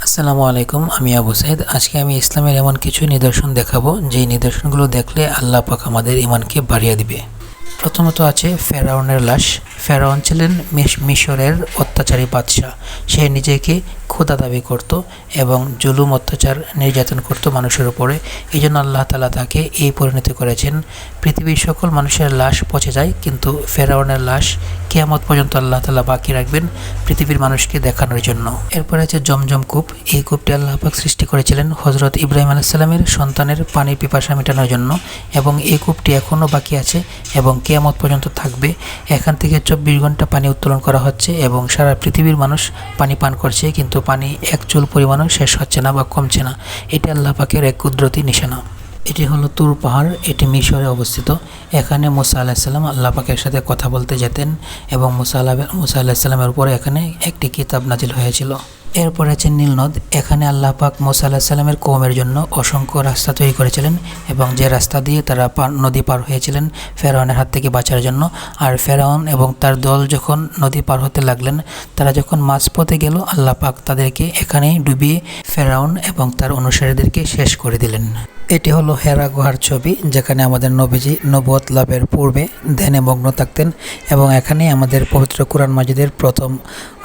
আসসালামু আলাইকুম, আমি আবু সাইদ। আজকে আমি ইসলামের এমন কিছু নিদর্শন দেখাবো যেই নিদর্শনগুলো দেখলে আল্লাহ পাক আমাদের ঈমানকে বাড়িয়ে দিবে। প্রথমত আছে ফেরাউনের লাশ। ফেরাউন ছিলেন মিশরের অত্যাচারী বাদশাহ। সে নিজেকে খোদা দাবি করত এবং জুলুম, অত্যাচার, নির্যাতন করত মানুষের উপরে। এই জন্য আল্লাহ তাআলা তাকে এই পরিণতি করেছেন। পৃথিবীর সকল মানুষের লাশ পচে যায়, কিন্তু ফেরাউনের লাশ কিয়ামত পর্যন্ত আল্লাহ তাআলা বাকি রাখবেন পৃথিবীর মানুষকে দেখানোর জন্য। এরপরে আছে জমজম কূপ। এই কূপটি আল্লাহ পাক সৃষ্টি করেছিলেন হযরত ইব্রাহিম আলাইহিস সালামের সন্তানের পানির পিপাসা মেটানোর জন্য, এবং এই কূপটি এখনও বাকি আছে এবং কিয়ামত পর্যন্ত থাকবে। এখান থেকে 24 ঘন্টা পানি উত্তোলন করা হচ্ছে এবং সারা পৃথিবীর মানুষ পানি পান করছে, কিন্তু পানি এক চুল পরিমাণও শেষ হচ্ছে না বা কমছে না। এটি আল্লাহ পাকের এক কুদরতি নিশানা। এটি হলো তুর পাহাড়। এটি মিশরে অবস্থিত। এখানে মুসা আলাইহিস সালাম আল্লাহ পাকের সাথে কথা বলতে যেতেন এবং মুসা আলাইহিস সালামের উপরে এখানে একটি কিতাব নাজিল হয়েছিল। এরপর আছে নীল নদ। এখানে আল্লাহ পাক মুসা আলাইহিস সালামের কওমের জন্য অসংখ্য রাস্তা তৈরি করেছিলেন এবং যে রাস্তা দিয়ে তারা নদী পার হয়েছিলেন ফেরাউনের হাত থেকে বাঁচার জন্য। আর ফেরাউন এবং তার দল যখন নদী পার হতে লাগলেন, তারা যখন মাঝপথে গেল, আল্লাহ পাক তাদেরকে এখানেই ডুবিয়ে ফেরাউন এবং তার অনুসারীদেরকে শেষ করে দিলেন। এটি হলো হেরা গুহার ছবি, যেখানে আমাদের নবীজি নবুয়ত লাভের পূর্বে ধ্যানে মগ্ন থাকতেন এবং এখানেই আমাদের পবিত্র কুরআন মাজিদের প্রথম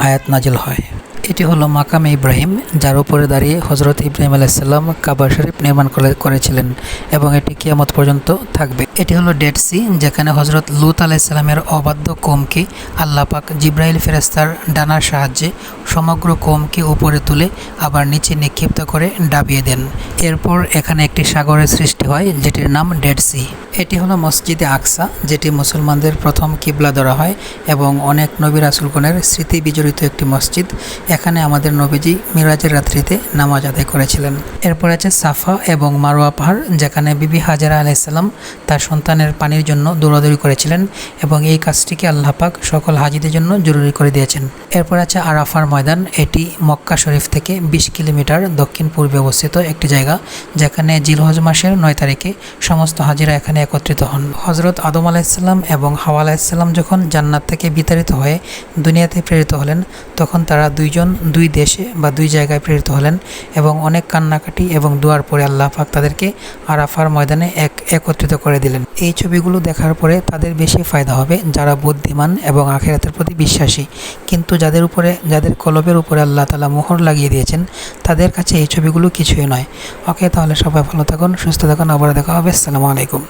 আয়াত নাজিল হয়। এটি হলো মাকামে ইব্রাহিম, যার উপরে দাঁড়িয়ে হযরত ইব্রাহিম আলাইহিস সালাম কাবা শরীফ নির্মাণ করেছিলেন এবং এটি কিয়ামত পর্যন্ত থাকবে। এটি হলো ডেড সি, যেখানে হযরত লূত আলাইহিস সালামের অবাধ্য কওমকে আল্লাহ পাক জিবরাইল ফেরেশতার ডানার সাহায্যে সমগ্র কওমকে উপরে তুলে আবার নিচে নিক্ষিপ্ত করে ডাবিয়ে দেন। এরপর এখানে একটি সাগরের সৃষ্টি হয়, যেটির নাম ডেড সি। এটি হলো মসজিদে আকসা, যেটি মুসলমানদের প্রথম কিবলা ধরা হয় এবং অনেক নবী রাসূলগণের স্মৃতি বিজড়িত একটি মসজিদ। এখানে আমাদের নবীজি মিরাজের রাত্রিতে নামাজ আদায় করেছিলেন। এরপর আছে সাফা এবং মারওয়া পাহাড়, যেখানে বিবি হাজেরা আলাইহিস সালাম তার সন্তানের পানির জন্য দৌড়াদৌড়ি করেছিলেন এবং এই কাজটিকে আল্লাহ পাক সকল হাজিদের জন্য জরুরি করে দিয়েছেন। এরপর আছে আরাফার ময়দান। এটি মক্কা শরীফ থেকে 20 কিলোমিটার দক্ষিণ পূর্বে অবস্থিত একটি জায়গা, যেখানে জিলহজ মাসের 9 তারিখে সমস্ত হাজিরা এখানে একত্রিত হন। হযরত আদম আলাইহিস সালাম এবং হাওয়া আলাইহিস সালাম যখন জান্নাত থেকে বিতাড়িত হয়ে দুনিয়াতে প্রেরিত হলেন, তখন তারা দুই দেশে বা দুই জায়গায় প্রেরিত হলেন এবং অনেক কান্নাকাটি এবং দোয়ার পরে আল্লাহ পাক তাদেরকে আরাফার ময়দানে একত্রিত করে দিলেন। এই ছবিগুলো দেখার পরে তাদের বেশি ফায়দা হবে যারা বুদ্ধিমান এবং আখিরাতের প্রতি বিশ্বাসী, কিন্তু যাদের কলবের উপরে আল্লাহ তাআলা মোহর লাগিয়ে দিয়েছেন, তাদের কাছে এই ছবিগুলো কিছুই নয়। ওকে, তাহলে সবাই ভালো থাকুন, সুস্থ থাকুন, আবার দেখা হবে। আসসালামু আলাইকুম।